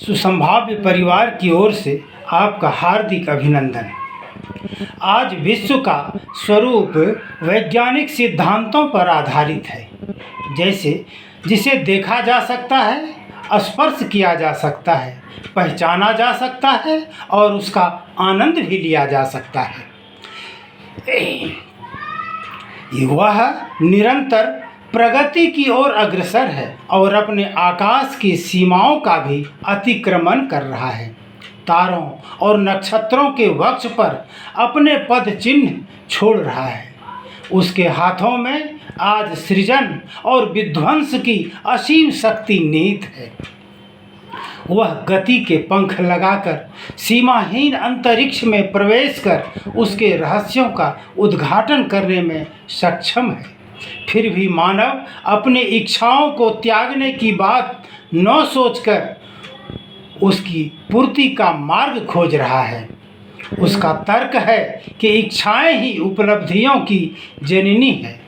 सुसंभाव्य परिवार की ओर से आपका हार्दिक अभिनंदन। आज विश्व का स्वरूप वैज्ञानिक सिद्धांतों पर आधारित है, जैसे जिसे देखा जा सकता है, स्पर्श किया जा सकता है, पहचाना जा सकता है और उसका आनंद भी लिया जा सकता है। वह निरंतर प्रगति की ओर अग्रसर है और अपने आकाश की सीमाओं का भी अतिक्रमण कर रहा है। तारों और नक्षत्रों के वक्ष पर अपने पद चिन्ह छोड़ रहा है। उसके हाथों में आज सृजन और विध्वंस की असीम शक्ति निहित है। वह गति के पंख लगाकर सीमाहीन अंतरिक्ष में प्रवेश कर उसके रहस्यों का उद्घाटन करने में सक्षम है। फिर भी मानव अपनी इच्छाओं को त्यागने की बात न सोचकर उसकी पूर्ति का मार्ग खोज रहा है। उसका तर्क है कि इच्छाएं ही उपलब्धियों की जननी है।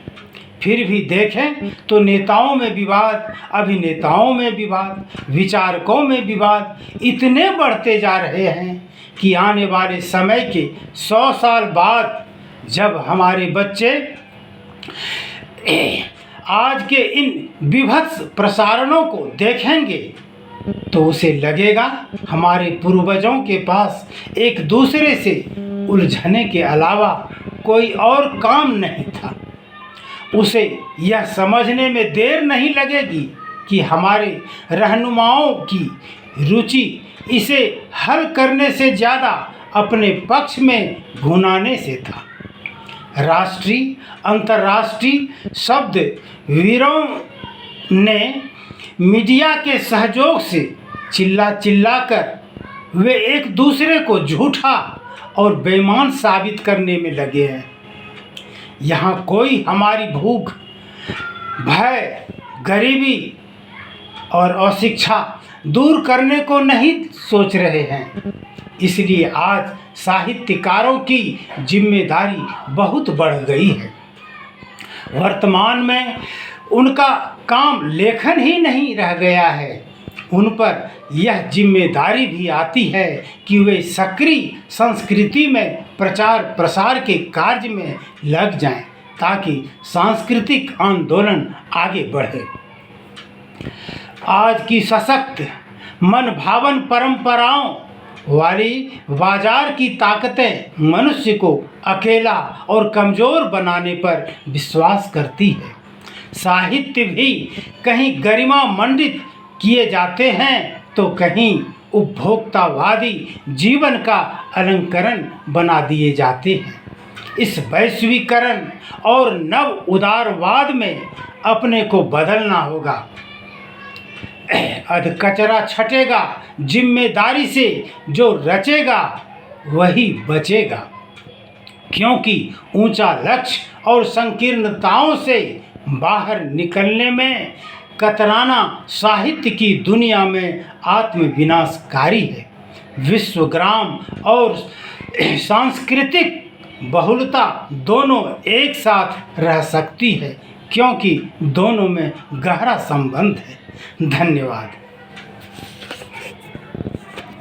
फिर भी देखें तो नेताओं में विवाद, अभिनेताओं में विवाद, विचारकों में विवाद इतने बढ़ते जा रहे हैं कि आने वाले समय के 100 साल बाद जब हमारे बच्चे आज के इन विभत्स प्रसारणों को देखेंगे तो उसे लगेगा हमारे पूर्वजों के पास एक दूसरे से उलझने के अलावा कोई और काम नहीं था। उसे यह समझने में देर नहीं लगेगी कि हमारे रहनुमाओं की रुचि इसे हल करने से ज़्यादा अपने पक्ष में भुनाने से था। राष्ट्रीय अंतर्राष्ट्रीय शब्द वीरों ने मीडिया के सहयोग से चिल्ला कर वे एक दूसरे को झूठा और बेईमान साबित करने में लगे हैं। यहाँ कोई हमारी भूख, भय, गरीबी और अशिक्षा दूर करने को नहीं सोच रहे हैं। इसलिए आज साहित्यकारों की जिम्मेदारी बहुत बढ़ गई है। वर्तमान में उनका काम लेखन ही नहीं रह गया है, उन पर यह जिम्मेदारी भी आती है कि वे सक्रिय संस्कृति में प्रचार प्रसार के कार्य में लग जाएं, ताकि सांस्कृतिक आंदोलन आगे बढ़े। आज की सशक्त मन भावन परंपराओं वाली बाजार की ताकतें मनुष्य को अकेला और कमज़ोर बनाने पर विश्वास करती है। साहित्य भी कहीं गरिमा मंडित किए जाते हैं तो कहीं उपभोक्तावादी जीवन का अलंकरण बना दिए जाते हैं। इस वैश्वीकरण और नव उदारवाद में अपने को बदलना होगा। अधकचरा छटेगा, जिम्मेदारी से जो रचेगा वही बचेगा, क्योंकि ऊंचा लक्ष्य और संकीर्णताओं से बाहर निकलने में कतराना साहित्य की दुनिया में आत्मविनाशकारी है। विश्वग्राम और सांस्कृतिक बहुलता दोनों एक साथ रह सकती है, क्योंकि दोनों में गहरा संबंध है। धन्यवाद।